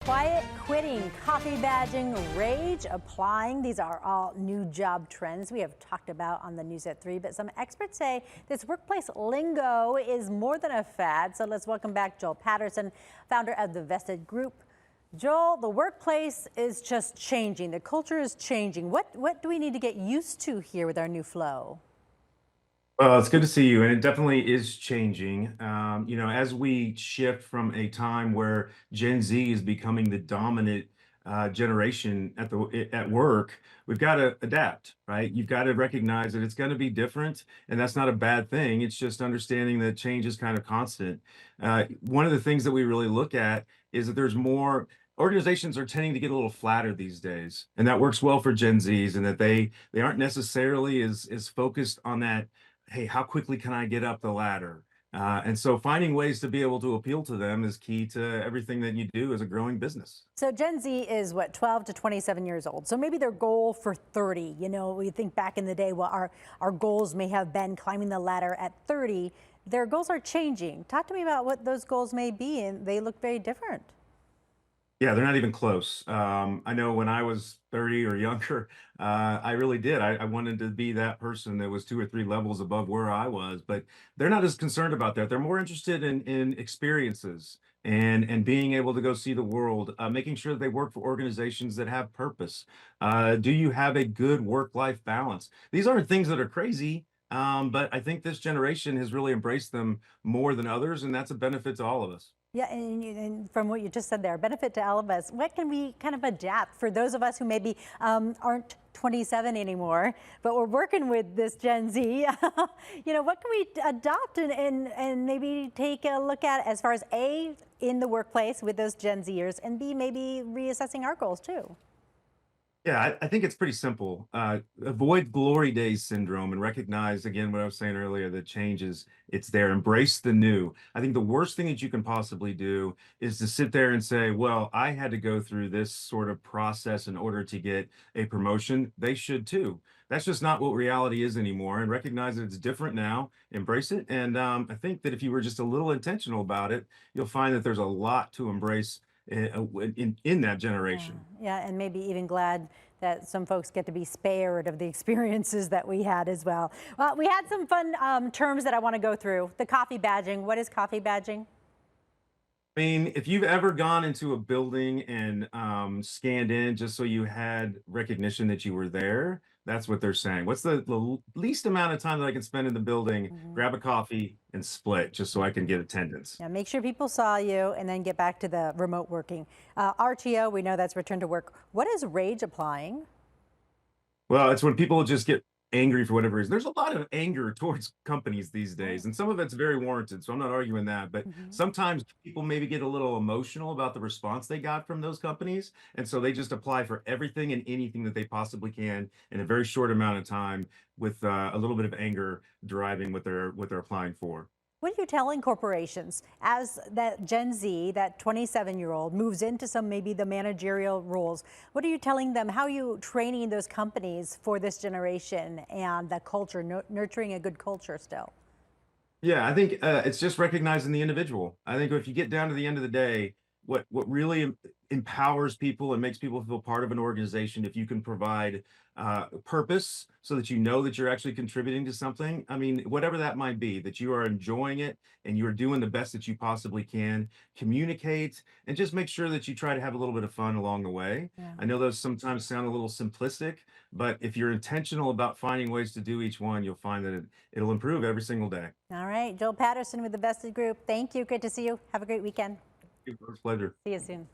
quiet quitting, coffee badging, rage applying. These are all new job trends we have talked about on the news at 3. But some experts say this workplace lingo is more than a fad. So let's welcome back Joel Patterson, founder of the Vested Group. Joel, the workplace is just changing. The culture is changing. What do we need to get used to here with our new flow? Well, it's good to see you, and it definitely is changing. As we shift from a time where Gen Z is becoming the dominant generation at work, we've got to adapt, right? You've got to recognize that it's going to be different, and that's not a bad thing. It's just understanding that change is kind of constant. One of the things that we really look at is that there's more. Organizations are tending to get a little flatter these days, and that works well for Gen Zs, and that they aren't necessarily as focused on that. Hey, how quickly can I get up the ladder? And so finding ways to be able to appeal to them is key to everything that you do as a growing business. So Gen Z is what, 12 to 27 years old. So maybe their goal for 30, we think back in the day, well, our goals may have been climbing the ladder at 30. Their goals are changing. Talk to me about what those goals may be, and they look very different. Yeah, they're not even close. I know when I was 30 or younger, I really did. I wanted to be that person that was 2 or 3 levels above where I was, but they're not as concerned about that. They're more interested in experiences and being able to go see the world, making sure that they work for organizations that have purpose. Do you have a good work-life balance? These aren't things that are crazy, but I think this generation has really embraced them more than others, and that's a benefit to all of us. Yeah, and from what you just said there, benefit to all of us. What can we kind of adapt for those of us who maybe aren't 27 anymore, but we're working with this Gen Z? What can we adopt and maybe take a look at as far as A, in the workplace with those Gen Zers, and B, maybe reassessing our goals too? Yeah, I think it's pretty simple. Avoid glory days syndrome and recognize again what I was saying earlier, that changes, it's there. Embrace the new. I think the worst thing that you can possibly do is to sit there and say, well, I had to go through this sort of process in order to get a promotion. They should too. That's just not what reality is anymore. And recognize that it's different now. Embrace it. And I think that if you were just a little intentional about it, you'll find that there's a lot to embrace in that Yeah, generation. yeah, and maybe even glad that some folks get to be spared of the experiences that we had as well. Well, we had some fun terms that I want to go through. The coffee badging. What is coffee badging? I mean, if you've ever gone into a building and scanned in just so you had recognition that you were there, that's what they're saying. What's the least amount of time that I can spend in the building, Mhm. grab a coffee and split just so I can get attendance? Yeah, make sure people saw you and then get back to the remote working. RTO, we know that's return to work. What is rage applying? Well, it's when people just get angry for whatever reason. There's a lot of anger towards companies these days, Oh. and some of it's very warranted. So I'm not arguing that. But Mhm. sometimes people maybe get a little emotional about the response they got from those companies. And so they just apply for everything and anything that they possibly can in a very short amount of time with a little bit of anger driving what they're applying for. What are you telling corporations as that Gen Z, that 27-year-old, moves into some maybe the managerial roles? What are you telling them? How are you training those companies for this generation and the culture, nurturing a good culture still? Yeah, I think it's just recognizing the individual. I think if you get down to the end of the day, what really empowers people and makes people feel part of an organization, if you can provide purpose so that you know that you're actually contributing to something. I mean, whatever that might be, that you are enjoying it and you are doing the best that you possibly can. Communicate and just make sure that you try to have a little bit of fun along the way. Yeah. I know those sometimes sound a little simplistic, but if you're intentional about finding ways to do each one, you'll find that it'll improve every single day. All right. Joel Patterson with the Vested Group. Thank you. Good to see you. Have a great weekend. It was a pleasure. See you soon.